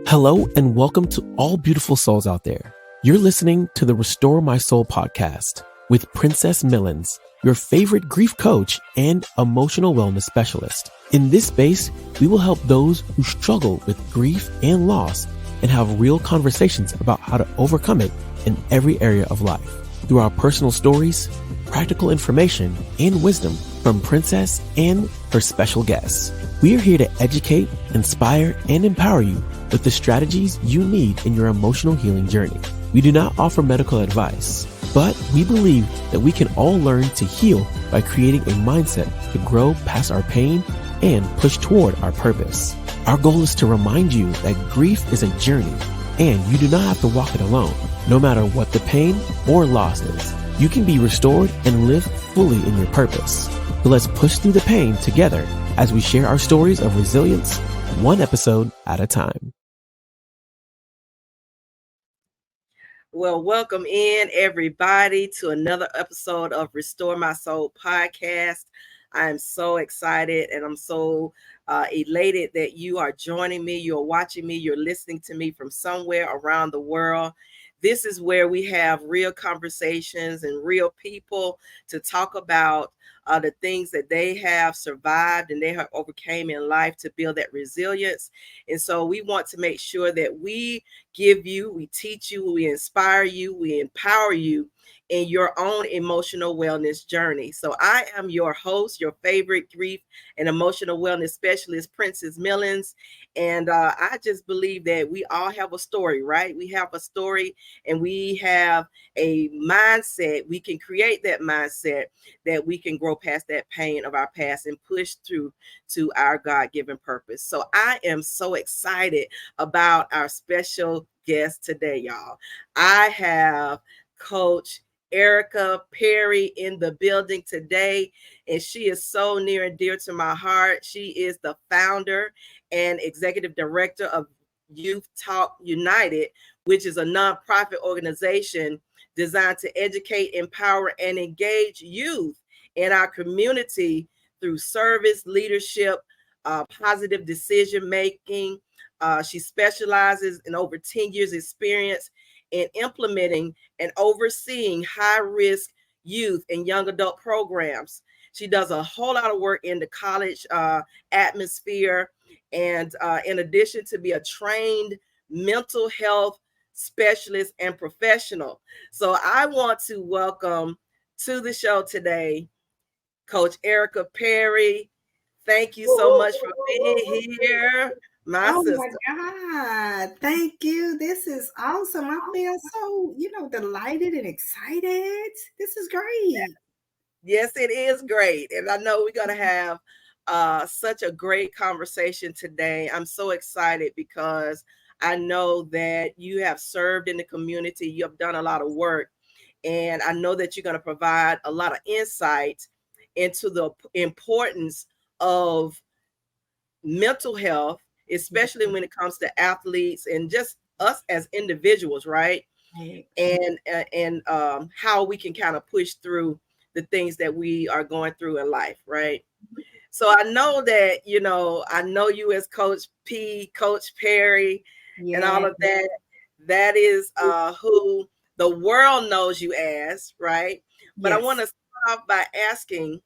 Hello and welcome to all beautiful souls out there. You're listening to the Restore My Soul podcast with Princess Millens, your favorite grief coach and emotional wellness specialist. In this space, we will help those who struggle with grief and loss and have real conversations about how to overcome it in every area of life. Through our personal stories, practical information, and wisdom from Princess and her special guests. We are here to educate, inspire, and empower you with the strategies you need in your emotional healing journey. We do not offer medical advice, but we believe that we can all learn to heal by creating a mindset to grow past our pain and push toward our purpose. Our goal is to remind you that grief is a journey and you do not have to walk it alone. No matter what the pain or loss is, you can be restored and live fully in your purpose. So let's push through the pain together as we share our stories of resilience, one episode at a time. Well, welcome in everybody to another episode of Restore My Soul podcast. I am so excited and I'm so elated that you are joining me, you're watching me, you're listening to me from somewhere around the world. This is where we have real conversations and real people to talk about the things that they have survived and they have overcame in life to build that resilience. And so we want to make sure that we give you, we teach you, we inspire you, we empower you in your own emotional wellness journey. So I am your host, your favorite grief and emotional wellness specialist, Princess Millens. And I just believe that we all have a story, right? We have a story and we have a mindset. We can create that mindset that we can grow past that pain of our past and push through to our God-given purpose. So I am so excited about our special guest today, y'all. I have Coach Erika Perry in the building today, and she is so near and dear to my heart. She is the founder and executive director of Youth Talk United, which is a nonprofit organization designed to educate, empower, and engage youth in our community through service, leadership, positive decision making. She specializes in over 10 years experience in implementing and overseeing high-risk youth and young adult programs. She does a whole lot of work in the college atmosphere, and in addition to be a trained mental health specialist and professional. So I want to welcome to the show today, Coach Erika Perry. Thank you so much for being here. My God. Thank you. This is awesome. I feel so, delighted and excited. This is great. Yes, it is great. And I know we're going to have such a great conversation today. I'm so excited because I know that you have served in the community. You have done a lot of work. And I know that you're going to provide a lot of insight into the importance of mental health, especially when it comes to athletes and just us as individuals, right? And how we can kind of push through the things that we are going through in life, right? So I know that, I know you as Coach Perry, and all of that. That is who the world knows you as, right? But I want to start off by asking,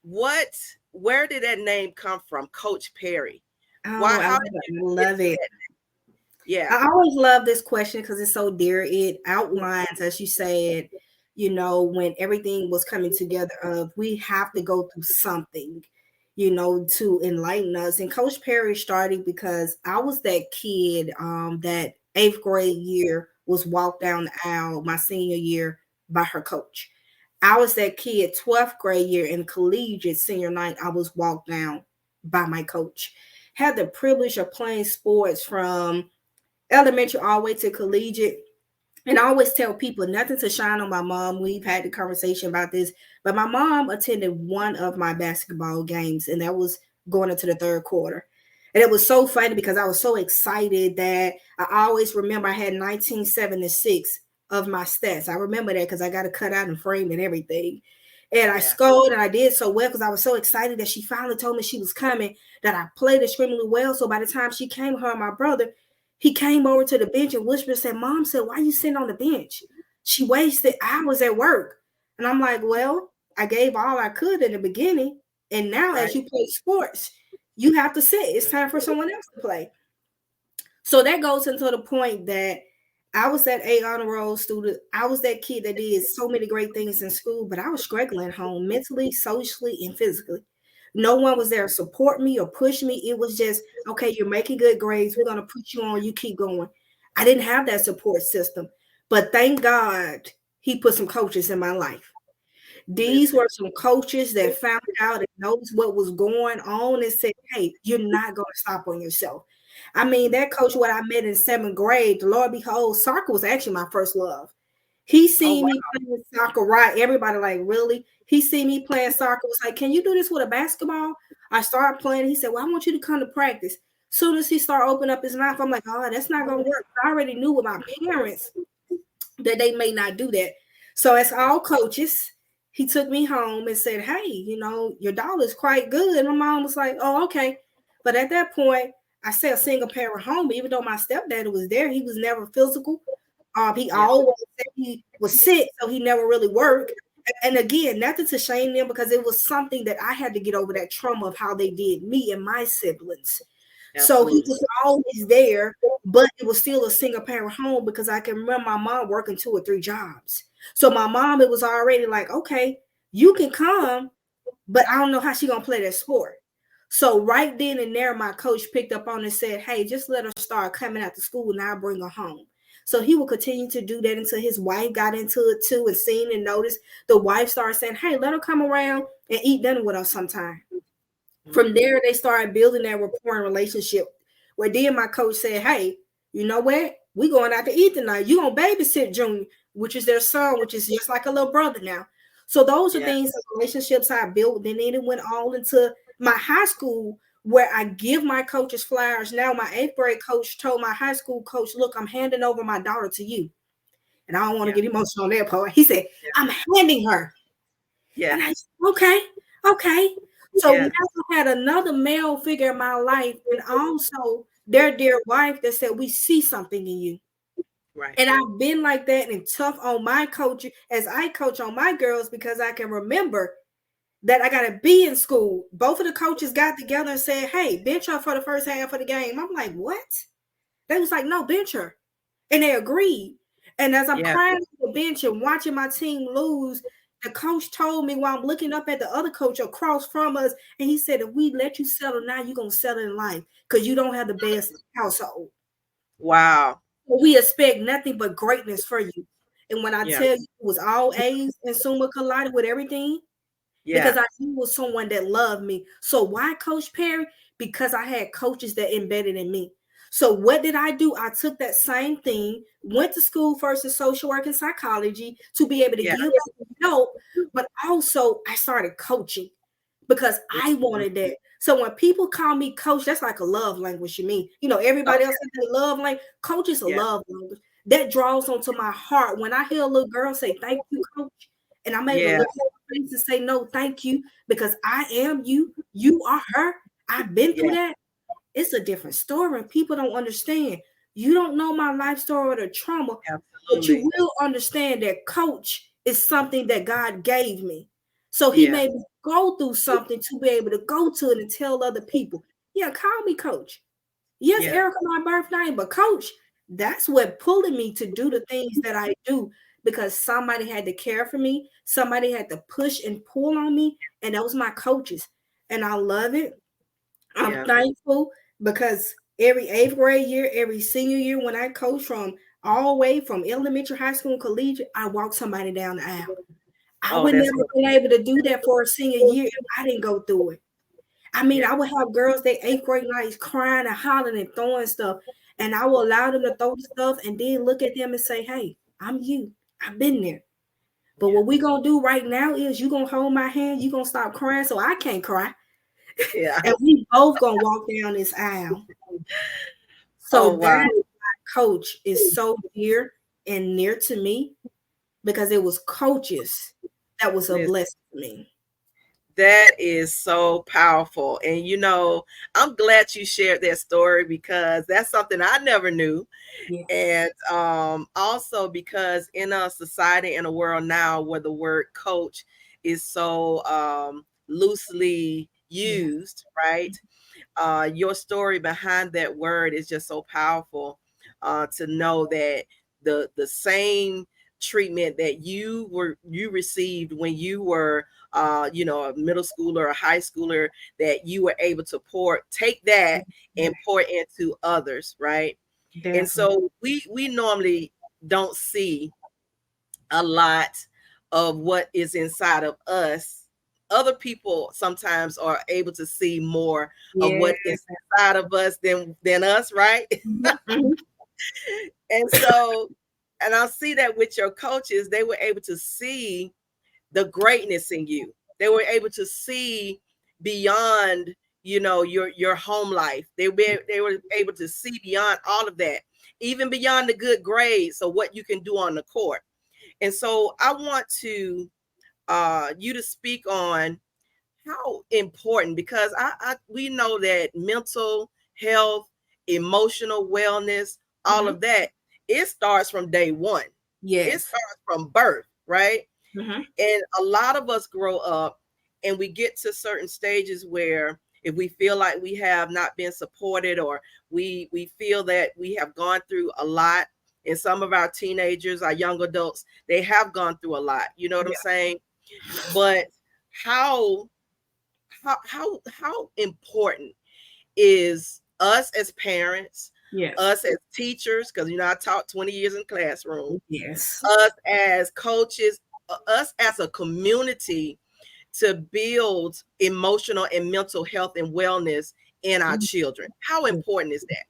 where did that name come from, Coach Perry? How did you love it? Yeah. I always love this question because it's so dear. It outlines, as you said, when everything was coming together of we have to go through something, to enlighten us. And Coach Perry started because I was that kid that 8th grade year was walked down the aisle my senior year by her coach. I was that kid 12th grade year in collegiate senior night. I was walked down by my coach. Had the privilege of playing sports from elementary all the way to collegiate. And I always tell people nothing to shine on my mom. We've had the conversation about this, but my mom attended one of my basketball games, and that was going into the third quarter. And it was so funny because I was so excited that I always remember I had 1976 of my stats. I remember that because I got it cut out and framed and everything. And I scored, and I did so well because I was so excited that she finally told me she was coming, that I played extremely well. So by the time she came, her and my brother, he came over to the bench and whispered, said, Mom said, why are you sitting on the bench? She wasted hours at work. And I'm like, well, I gave all I could in the beginning. And now as you play sports, you have to sit. It's time for someone else to play. So that goes into the point that I was that A honor roll student. I was that kid that did so many great things in school, but I was struggling at home mentally, socially, and physically. No one was there to support me or push me. It was just, okay, you're making good grades. We're going to put you on. You keep going. I didn't have that support system, but thank God he put some coaches in my life. These were some coaches that found out and noticed what was going on and said, hey, you're not going to stop on yourself. I mean, that coach, what I met in 7th grade, the Lord behold, soccer was actually my first love. He seen me playing soccer, right? Everybody like, really? He seen me playing soccer, was like, can you do this with a basketball? I started playing. He said, well, I want you to come to practice. Soon as he started opening up his mouth, I'm like, oh, that's not going to work. I already knew with my parents that they may not do that. So as all coaches, he took me home and said, hey, you know, your daughter is quite good. And my mom was like, oh, okay. But at that point, I said a single parent home, even though my stepdad was there, he was never physical. He always said he was sick, so he never really worked. And again, nothing to shame them because it was something that I had to get over, that trauma of how they did me and my siblings. Absolutely. So he was always there, but it was still a single parent home because I can remember my mom working 2 or 3 jobs. So my mom, it was already like, okay, you can come, but I don't know how she's going to play that sport. So right then and there, my coach picked up on and said, hey, just let her start coming out to school and I'll bring her home. So he would continue to do that until his wife got into it too and seen and noticed. The wife started saying, hey, let her come around and eat dinner with us sometime. Mm-hmm. From there, they started building that rapport and relationship where then my coach said, hey, you know what? We going out to eat tonight. You gonna babysit Junior, which is their son, which is just like a little brother now. So those are things, relationships I built. Then it went all into my high school where I give my coaches flowers. Now my 8th grade coach told my high school coach, look, I'm handing over my daughter to you. And I don't want to get emotional on that part. He said, I'm handing her. Yeah. And I said, okay. So now I had another male figure in my life and also their dear wife that said, we see something in you. Right. And I've been like that and tough on my coach as I coach on my girls because I can remember that I got to be in school. Both of the coaches got together and said, hey, bench her for the first half of the game. I'm like, what? They was like, no, bench her. And they agreed. And as I'm crying on the bench and watching my team lose, the coach told me while I'm looking up at the other coach across from us, and he said, if we let you settle now, you're going to settle in life because you don't have the best household. Wow. We expect nothing but greatness for you. And when I tell you it was all A's and summa cum laude with everything, because I knew it was someone that loved me. So why Coach Perry? Because I had coaches that embedded in me. So what did I do? I took that same thing, went to school first in social work and psychology to be able to give help, but also I started coaching because I wanted that. So when people call me coach, that's like a love language to me. You know, everybody else has a love language. Coach is a love language. That draws onto my heart. When I hear a little girl say, thank you, coach, and I'm able to look at her face and say, no, thank you, because I am you. You are her. I've been through that. It's a different story. And people don't understand. You don't know my life story or the trauma, but you will understand that coach is something that God gave me. So he made me go through something to be able to go to it and tell other people, call me coach. Yes, Erika, my birth name, but coach, that's what pulling me to do the things that I do because somebody had to care for me. Somebody had to push and pull on me. And that was my coaches. And I love it. I'm thankful because every 8th grade year, every senior year, when I coach from all the way from elementary, high school, and collegiate, I walk somebody down the aisle. I would never been able to do that for a senior year if I didn't go through it. I mean, I would have girls, they 8th grade nights crying and hollering and throwing stuff. And I will allow them to throw the stuff and then look at them and say, hey, I'm you. I've been there. But what we're going to do right now is you're going to hold my hand. You're going to stop crying so I can't cry. And we both going to walk down this aisle. So that coach is so dear and near to me because it was coaches that was a Listen, blessing to me. that is so powerful. And I'm glad you shared that story because that's something I never knew. Yes. And also because in a society in a world now where the word coach is so loosely used, right? Your story behind that word is just so powerful, to know that the same treatment that you received when you were a middle schooler or a high schooler, that you were able to take that and pour into others, right? And Definitely. so we normally don't see a lot of what is inside of us. Other people sometimes are able to see more of Yeah. what is inside of us than us, right? Mhm. And so, and I see that with your coaches, they were able to see the greatness in you. They were able to see beyond, your home life. They were able to see beyond all of that, even beyond the good grades, so what you can do on the court. And so I want you to speak on how important, because we know that mental health, emotional wellness, all Mhm. of that, it starts from day one. It Yes. starts from birth, right? Mhm. And a lot of us grow up and we get to certain stages where if we feel like we have not been supported, or we feel that we have gone through a lot, and some of our teenagers, our young adults, they have gone through a lot. You know what I'm Yeah. saying? But how how important is us as parents, Yes. us as teachers, because I taught 20 years in classroom, Yes. us as coaches, us as a community, to build emotional and mental health and wellness in our children? How important is that?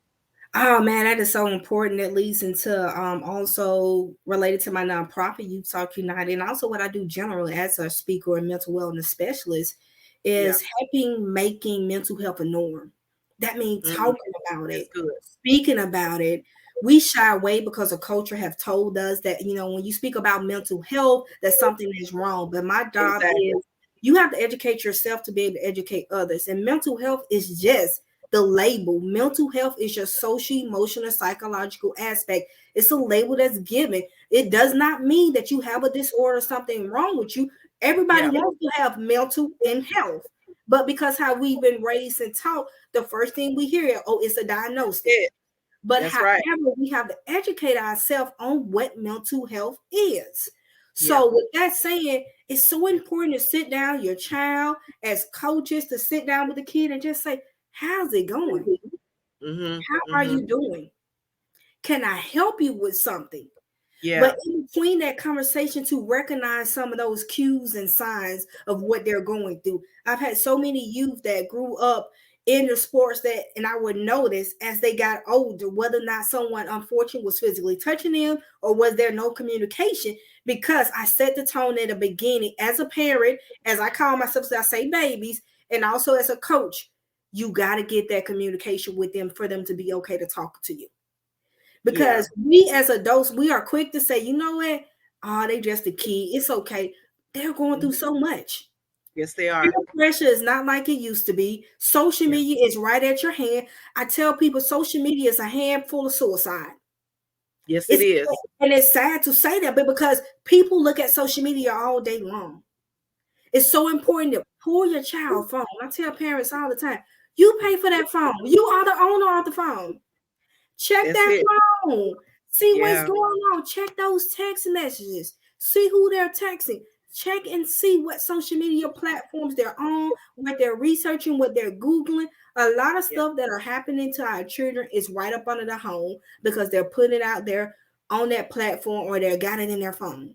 Oh man, that is so important. That leads into also related to my nonprofit, Youth Talk United, and also what I do generally as a speaker and mental wellness specialist Yeah. is helping making mental health a norm. That means Mm, talking about that's it, good. speaking about it. We shy away because the culture have told us that when you speak about mental health, that something is wrong. But my job Exactly. is you have to educate yourself to be able to educate others, and mental health is just the label. Mental health is your social, emotional, psychological aspect. It's a label that's given. It does not mean that you have a disorder or something wrong with you. Everybody Yeah. wants to have mental and health. But because how we've been raised and taught, the first thing we hear, oh, it's a diagnostic. It. But That's right. however, we have to educate ourselves on what mental health is. Yeah. So, with that saying, it's so important to sit down, your child, as coaches, to sit down with the kid and just say, how's it going? Mm-hmm. How are Mm-hmm. you doing? Can I help you with something? Yeah. But in between that conversation, to recognize some of those cues and signs of what they're going through. I've had so many youth that grew up in the sports and I would notice as they got older whether or not someone unfortunate was physically touching them or was there no communication, because I set the tone at the beginning as a parent, as I call myself, so I say babies, and also as a coach. You got to get that communication with them for them to be okay to talk to you. Yeah. Because we as adults, we are quick to say, you know what? Oh, they just a kid. It's okay. They're going through so much. Yes, they Peer are. pressure is not like it used to be. Social Yeah. media is right at your hand. I tell people social media is a handful of suicide. Yes, it It's is. and it's sad to say that, but because people look at social media all day long, it's so important to pull your child phone. I tell parents all the time, you pay for that phone. You are the owner of the phone. Check That's that it. phone. See what's Yeah. going on. Check those text messages. See who they're texting. Check and see what social media platforms they're on, what they're researching, what they're Googling. A lot of Yeah. stuff that are happening to our children is right up under the home because they're putting it out there on that platform or they got it in their phone.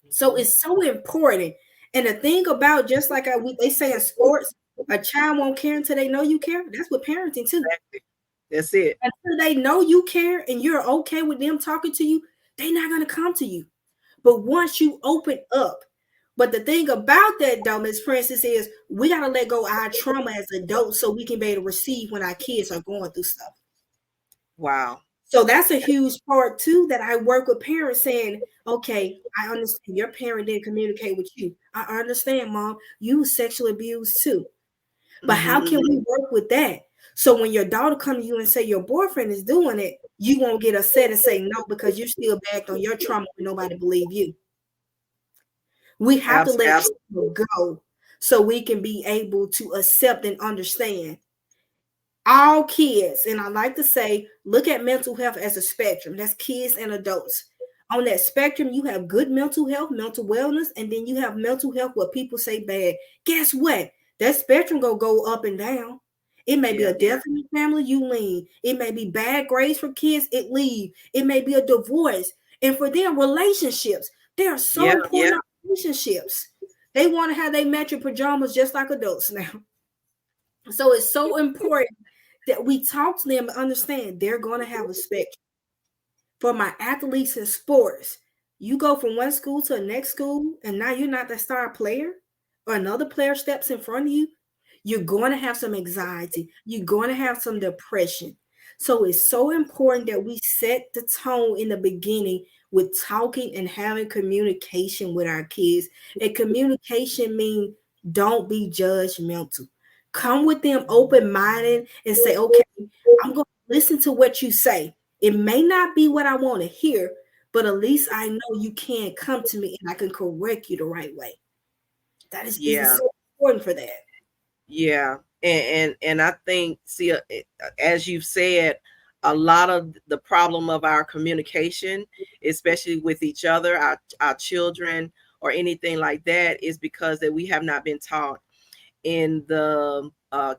So Mhm. it's so important. And the thing about just like they say in sports, a child won't care until they know you care. That's what parenting too. Exactly. That's it. Until they know you care and you're okay with them talking to you, they're not going to come to you. But once you open up, but the thing about that, though, Miss Princess, is we got to let go of our trauma as adults so we can be able to receive when our kids are going through stuff. Wow. So that's a huge part too that I work with parents saying, okay, I understand your parent didn't communicate with you. I understand, mom, you was sexually abused too. But how can we work with that? So when your daughter come to you and say your boyfriend is doing it, you won't get upset and say no because you're still back on your trauma when nobody believe you. We have to let people go so we can be able to accept and understand all kids. And I like to say, look at mental health as a spectrum. That's kids and adults. On that spectrum, you have good mental health, mental wellness, and then you have mental health where people say bad. Guess what? That spectrum gonna go up and down. It may be a death in the family, you lean. It may be bad grades for kids, it leave. It may be a divorce. And for them, relationships, they are so important. Relationships. They want to have their matching pajamas just like adults now. So it's so important that we talk to them and understand they're going to have a spectrum. For my athletes in sports, you go from one school to the next school, and now you're not the star player, or another player steps in front of you, you're going to have some anxiety. You're going to have some depression. So it's so important that we set the tone in the beginning with talking and having communication with our kids. And communication means don't be judgmental. Come with them open-minded and say, okay, I'm going to listen to what you say. It may not be what I want to hear, but at least I know you can come to me and I can correct you the right way. That is so important for that. Yeah. And I think, see, as you've said, a lot of the problem of our communication, especially with each other, our children, or anything like that, is because that we have not been taught in the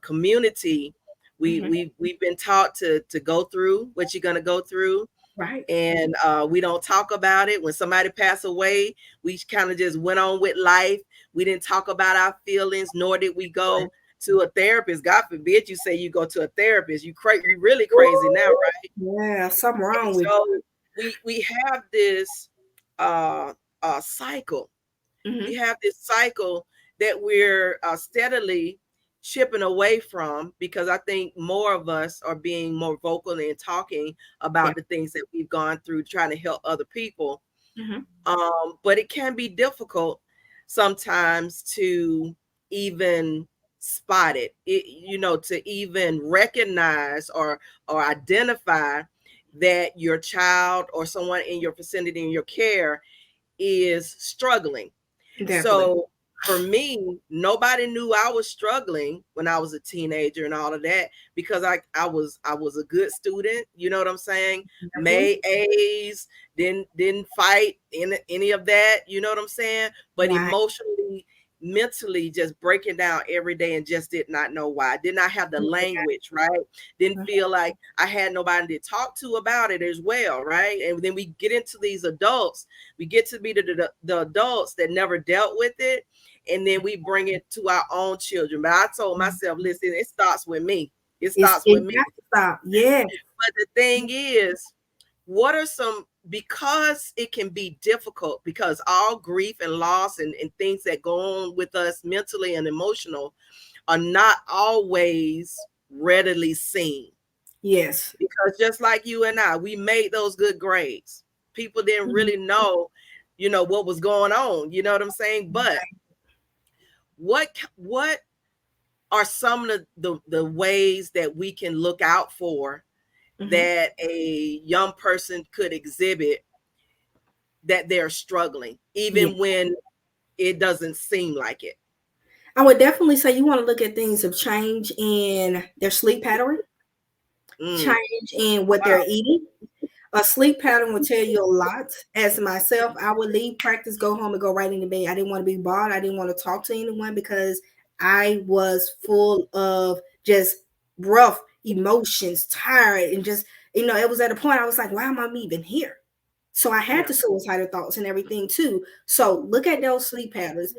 community. We've been taught to go through what you're going to go through. Right. And we don't talk about it. When somebody passed away, we kind of just went on with life. We didn't talk about our feelings, nor did we go to a therapist. God forbid you say you go to a therapist. You're really crazy now, right? Yeah, something wrong with you. We have this cycle. We have this cycle that we're steadily chipping away from, because I think more of us are being more vocal and talking about the things that we've gone through, trying to help other people. But it can be difficult sometimes to even spot it, to even recognize or identify that your child or someone in your vicinity, in your care, is struggling. Definitely. So for me, nobody knew I was struggling when I was a teenager and all of that, because I was a good student. You know what I'm saying? Made A's, didn't fight in any of that. You know what I'm saying? But emotionally, mentally, just breaking down every day, and just did not know why. Did not have the language, right? Didn't feel like I had nobody to talk to about it as well, right? And then we get into these adults. We get to be the adults that never dealt with it. And then we bring it to our own children. But I told myself, listen, it starts with me. It starts with me. Yeah. But the thing is, what are some, because it can be difficult, because all grief and loss and things that go on with us mentally and emotional are not always readily seen. Yes. Because just like you and I, we made those good grades. People didn't really know, what was going on. You know what I'm saying? But what are some of the ways that we can look out for that a young person could exhibit that they're struggling, even when it doesn't seem like it? I would definitely say you want to look at things of change in their sleep pattern, change in what they're eating. A sleep pattern will tell you a lot. As myself, I would leave practice, go home, and go right into bed. I didn't want to be bothered. I didn't want to talk to anyone because I was full of just rough emotions, tired, and just, it was at a point I was like, why am I even here? So I had the suicidal thoughts and everything too. So look at those sleep patterns.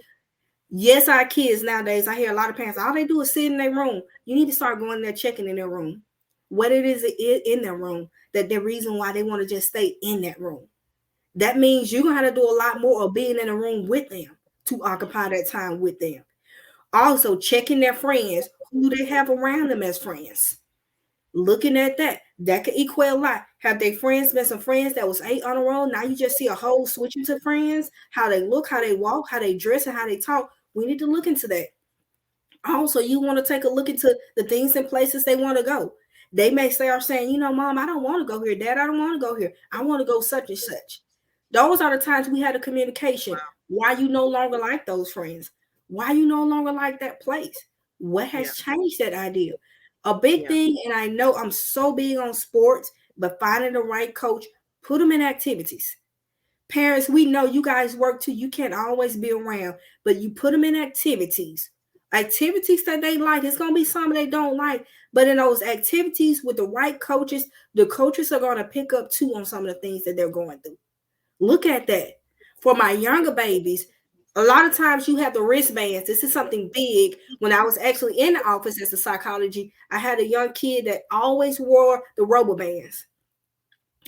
Yes, our kids nowadays, I hear a lot of parents, all they do is sit in their room. You need to start going there, checking in their room. What it is in their room, that the reason why they want to just stay in that room. That means you're going to have to do a lot more of being in a room with them to occupy that time with them. Also, checking their friends, who they have around them as friends. Looking at that could equate a lot. Have they friends been some friends that was 8 on a roll? Now you just see a whole switching to friends, how they look, how they walk, how they dress, and how they talk. We need to look into that. Also, you want to take a look into the things and places they want to go. They may start saying, you know, Mom, I don't want to go here. Dad, I don't want to go here. I want to go such and such. Those are the times we had a communication. Why you no longer like those friends? Why you no longer like that place? What has changed that idea? A big thing, and I know I'm so big on sports, but finding the right coach, put them in activities. Parents, we know you guys work too. You can't always be around, but you put them in activities. Activities that they like. It's going to be some they don't like, but in those activities with the right coaches, the coaches are going to pick up too on some of the things that they're going through. Look at that. For my younger babies, a lot of times you have the wristbands. This is something big. When I was actually in the office as a psychology, I had a young kid that always wore the rubber bands.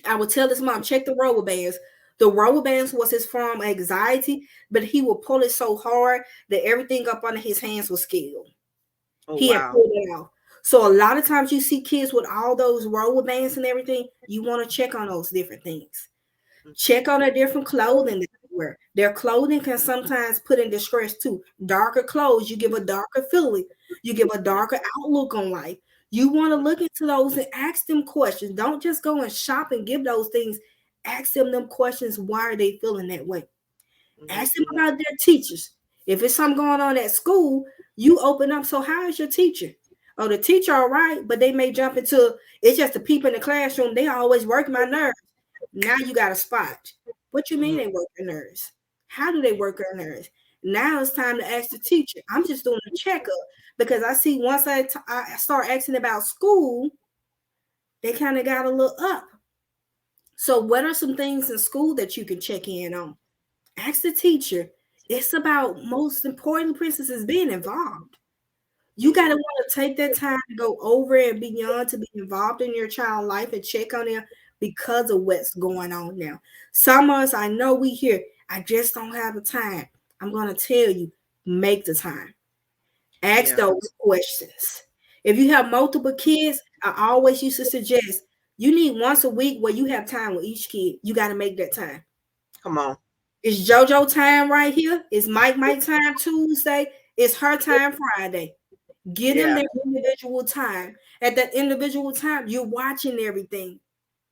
I would tell his mom, check the rubber bands. The rubber bands was his form of anxiety, but he would pull it so hard that everything up under his hands was scaled. He had pulled it off. So a lot of times you see kids with all those rubber bands and everything, you want to check on those different things. Check on their different clothing that they wear. Their clothing can sometimes put in distress too. Darker clothes, you give a darker feeling. You give a darker outlook on life. You want to look into those and ask them questions. Don't just go and shop and give those things. Ask them questions. Why are they feeling that way? Ask them about their teachers. If it's something going on at school, you open up. So how is your teacher? Oh, the teacher all right, but they may jump into, it's just the people in the classroom. They always work my nerves. Now you got a spot. What you mean they work their nerves? How do they work their nerves? Now it's time to ask the teacher. I'm just doing a checkup because I see once I start asking about school, they kind of got a little up. So what are some things in school that you can check in on? Ask the teacher. It's about, most important, Princess, is being involved. You got to want to take that time to go over and beyond to be involved in your child's life and check on them because of what's going on now. Some of us, I know we hear, I just don't have the time. I'm going to tell you, make the time. Ask those questions. If you have multiple kids, I always used to suggest you need once a week where you have time with each kid. You got to make that time. Come on. It's JoJo time right here. It's Mike time Tuesday. It's her time Friday. Give them their individual time. At that individual time, you're watching everything.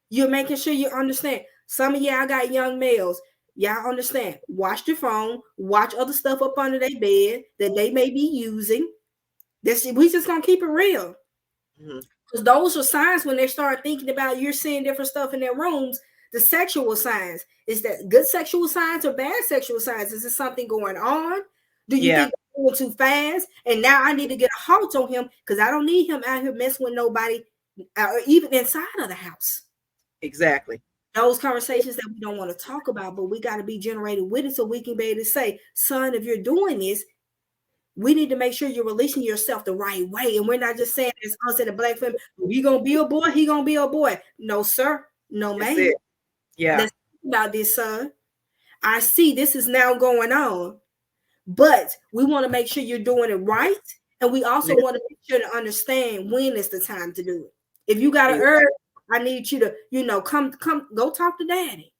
You're making sure you understand. Some of y'all got young males. Y'all understand. Watch your phone. Watch other stuff up under their bed that they may be using. We just gonna keep it real. Because those are signs when they start thinking about you're seeing different stuff in their rooms. The sexual signs. Is that good sexual signs or bad sexual signs? Is there something going on? Do you think he's going too fast? And now I need to get a halt on him because I don't need him out here messing with nobody, even inside of the house. Exactly. Those conversations that we don't want to talk about, but we got to be generated with it so we can be able to say, son, if you're doing this, we need to make sure you're releasing yourself the right way. And we're not just saying, as us in a black film, he going to be a boy, he going to be a boy. No, sir. No, ma'am. Yeah. Let's talk about this, son. I see this is now going on, but we want to make sure you're doing it right. And we also want to make sure to understand when is the time to do it. If you got an urge, I need you to, come, go talk to daddy.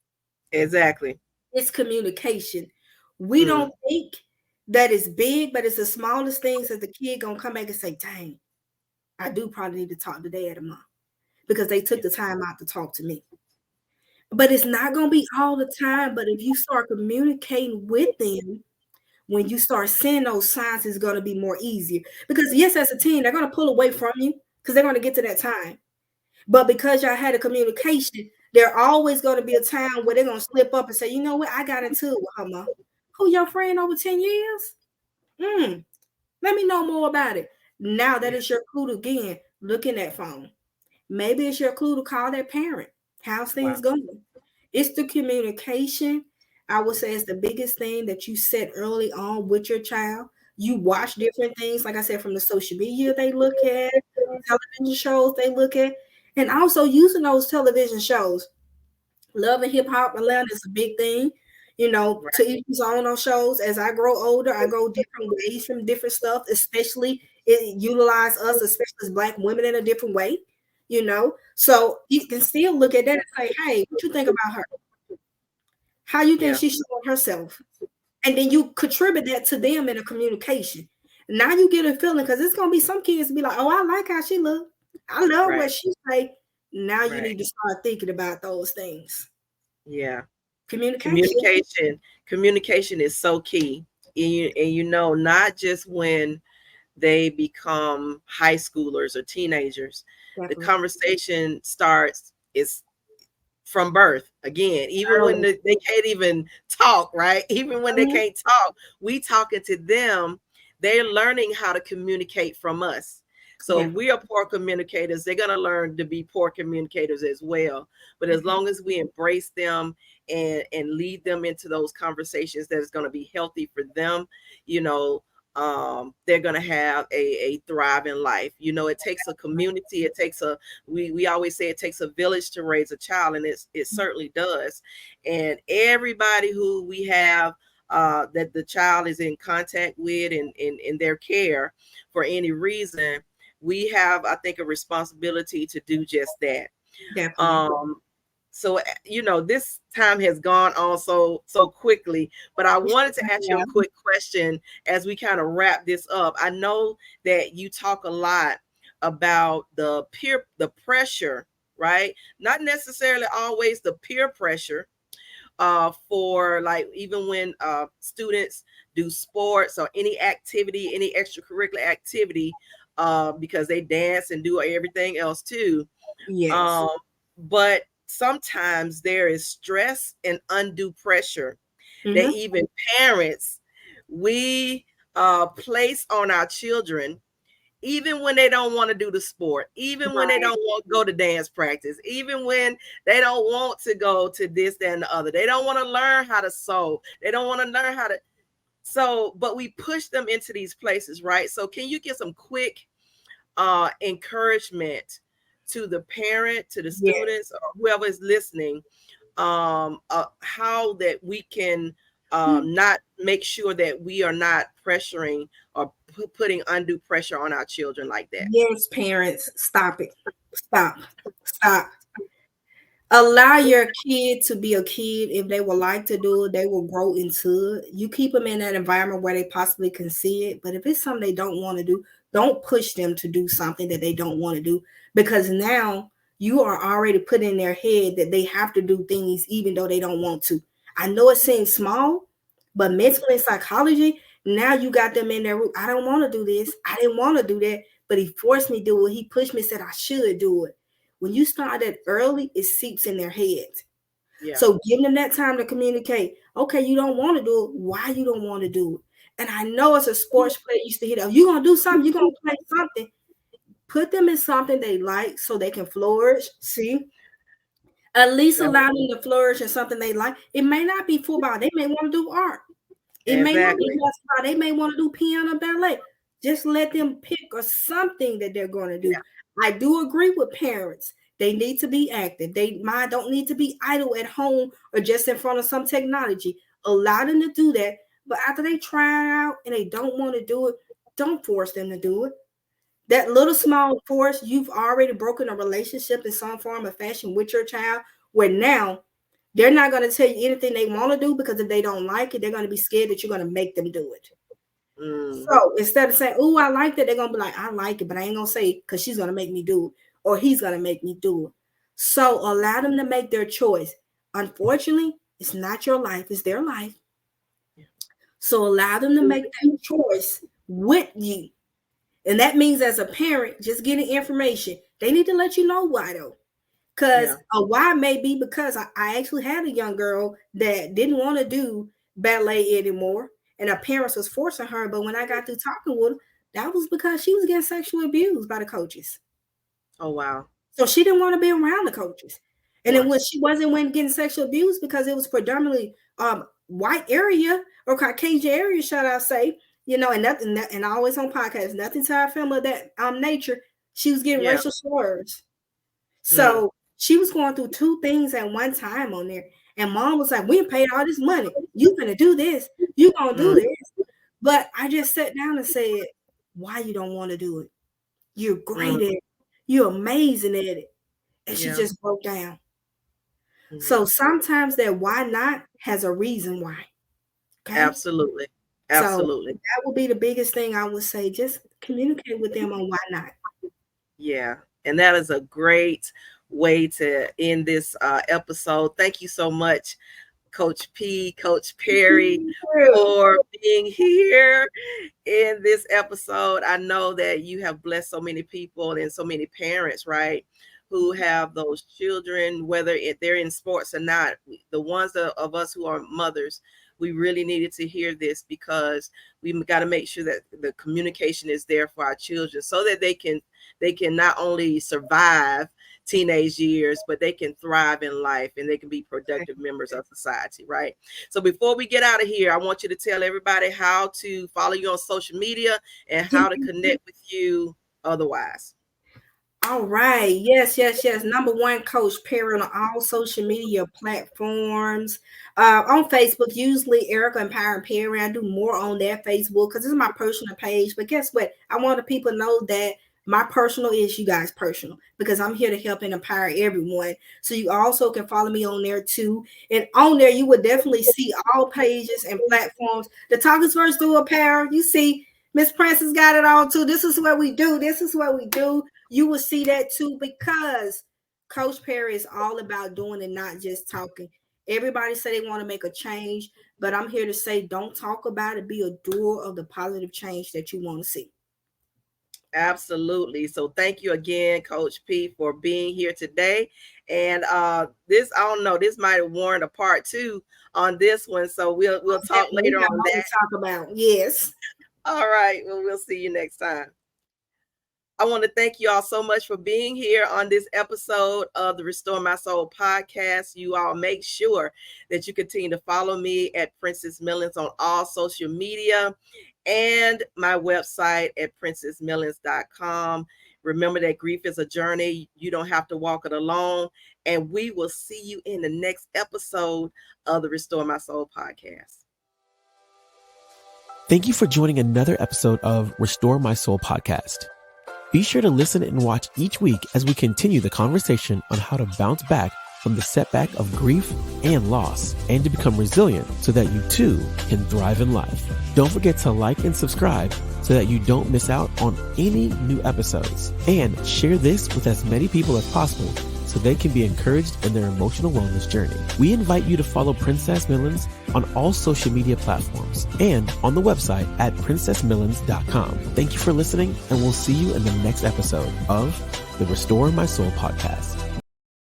Exactly. It's communication. We don't think that it's big, but it's the smallest things that the kid gonna come back and say, dang, I do probably need to talk to dad or mom because they took the time out to talk to me. But it's not gonna be all the time. But if you start communicating with them, when you start seeing those signs, it's gonna be more easier. Because yes, as a teen, they're gonna pull away from you because they're gonna get to that time. But because y'all had a communication, there always going to be a time where they're going to slip up and say, you know what, I got into it with her, mom. Who, your friend over 10 years? Let me know more about it. Now that is your clue to, again, look in that phone. Maybe it's your clue to call that parent. How's things going? It's the communication. I would say it's the biggest thing that you set early on with your child. You watch different things, like I said, from the social media they look at, television shows they look at. And also using those television shows. Love and Hip Hop Atlanta is a big thing, to each his own on shows. As I grow older, I go different ways from different stuff, especially it utilize us, especially as Black women, in a different way. So you can still look at that and say, hey, what you think about her? How you think Yeah. she's showing herself? And then you contribute that to them in a communication. Now you get a feeling, because it's gonna be some kids be like, oh, I like how she look. I love Right. what she say. Now you Right. need to start thinking about those things. Yeah. Communication. Communication is so key. And not just when they become high schoolers or teenagers. The Definitely. conversation starts is from birth again, even when Early. they can't even talk, right? Even when they Mhm. can't talk, we talking to them. They're learning how to communicate from us. So if Definitely. we are poor communicators, they're going to learn to be poor communicators as well. But as Mhm. long as we embrace them and lead them into those conversations that is going to be healthy for them, you know, they're going to have a thriving life. It takes a community. It takes we always say it takes a village to raise a child, and it certainly does. And everybody who we have that the child is in contact with and in their care for any reason, we have, I think, a responsibility to do just that. Definitely. um this time has gone on so quickly, but I wanted to ask you a Yeah. quick question as we kind of wrap this up. I know that you talk a lot about the pressure, right? Not necessarily always the peer pressure, for like even when students do sports or any activity, any extracurricular activity, because they dance and do everything else too. Yes. um, but sometimes there is stress and undue pressure that Hmm. even parents, we place on our children, even when they don't want to do the sport, even when they Right. don't want to go to dance practice, even when they don't want to go to this, that, and the other. They don't want to learn how to sew. They don't want to learn how to. So, but we push them into these places, right? So, can you get some quick encouragement to the parent, to the Yes. students, or whoever is listening, how that we can not make sure that we are not pressuring or putting undue pressure on our children like that? Yes, parents, stop it. Stop. Stop. Allow your kid to be a kid. If they would like to do it, they will grow into it. You keep them in that environment where they possibly can see it. But if it's something they don't want to do, don't push them to do something that they don't want to do, because now you are already put in their head that they have to do things even though they don't want to. I know it seems small, but mentally psychology, now you got them in there. I don't want to do this. I didn't want to do that, but he forced me to do it. He pushed me, said I should do it. When you start that early, it seeps in their heads. Yeah. So give them that time to communicate. Okay, you don't want to do it. Why you don't want to do it? And I know as a sports player used to hit up, you're gonna do something, you're gonna play something. Put them in something they like so they can flourish. See, at least That, allow them to flourish in something they like. It may not be football, they may want to do art. It may not be exactly. basketball. They may want to do piano ballet. Just let them pick or something that they're going to do. Yeah. I do agree with parents. They need to be active. They mind don't need to be idle at home or just in front of some technology. Allow them to do that. But after they try it out and they don't want to do it, don't force them to do it. That little small force, you've already broken a relationship in some form or fashion with your child, where now they're not going to tell you anything they want to do, because if they don't like it, they're going to be scared that you're going to make them do it. Mm, So instead of saying, "Oh, I like that," they're going to be like, "I like it," but I ain't going to say because she's going to make me do it or he's going to make me do it. So allow them to make their choice. Unfortunately, it's not your life, it's their life. So allow them to make that choice with you. And that means as a parent, just getting information, they need to let you know why though. Because yeah. a why may be because I actually had a young girl that didn't want to do ballet anymore, and her parents was forcing her. But when I got through talking with her, that was because she was getting sexually abused by the coaches. Oh, wow. So she didn't want to be around the coaches. Of And then when course. she wasn't when getting sexual abuse, because it was predominantly white area or Caucasian area, should I say, and nothing, and always on podcasts, nothing to our family of that nature. She was getting Yeah. racial slurs. Mm, So she was going through two things at one time on there. And mom was like, we paid all this money. You gonna do this. You gonna do mm, this. But I just sat down and said, why you don't want to do it? You're mm, great at it. You're amazing at it. And she Yeah. just broke down. Mhm. So sometimes that why not has a reason why. Okay. Absolutely. So Absolutely. that would be the biggest thing I would say. Just communicate with them on why not. Yeah. And that is a great way to end this episode. Thank you so much, Coach Perry, for being here in this episode. I know that you have blessed so many people and so many parents, right, who have those children, whether they're in sports or not. The ones of us who are mothers, we really needed to hear this because we got to make sure that the communication is there for our children so that they can not only survive teenage years, but they can thrive in life and they can be productive members of society, right? So before we get out of here, I want you to tell everybody how to follow you on social media and how to connect with you otherwise. All right. Yes. Number one, Coach Perry on all social media platforms. On Facebook, usually Erika Perry. I do more on that Facebook because it's my personal page. But guess what? I want the people to know that my personal is you guys' personal because I'm here to help and empower everyone. So you also can follow me on there too. And on there, you will definitely see all pages and platforms. The Talkers First Do Apparel. You see, Miss Princess got it all too. This is what we do. You will see that too because Coach Perry is all about doing and not just talking. Everybody say they want to make a change, but I'm here to say don't talk about it. Be a doer of the positive change that you want to see. Absolutely. So thank you again, Coach P, for being here today. And this, I don't know, this might have warranted a part 2 on this one. So we'll talk later on that. Talk about. Yes. All right. Well, we'll see you next time. I want to thank you all so much for being here on this episode of the Restore My Soul podcast. You all make sure that you continue to follow me at Princess Millens on all social media and my website at princessmillens.com. Remember that grief is a journey. You don't have to walk it alone. And we will see you in the next episode of the Restore My Soul podcast. Thank you for joining another episode of Restore My Soul podcast. Be sure to listen and watch each week as we continue the conversation on how to bounce back from the setback of grief and loss and to become resilient so that you too can thrive in life. Don't forget to like and subscribe so that you don't miss out on any new episodes, and share this with as many people as possible so they can be encouraged in their emotional wellness journey. We invite you to follow Princess Millens on all social media platforms and on the website at princessmillens.com. Thank you for listening, and we'll see you in the next episode of the Restore My Soul podcast.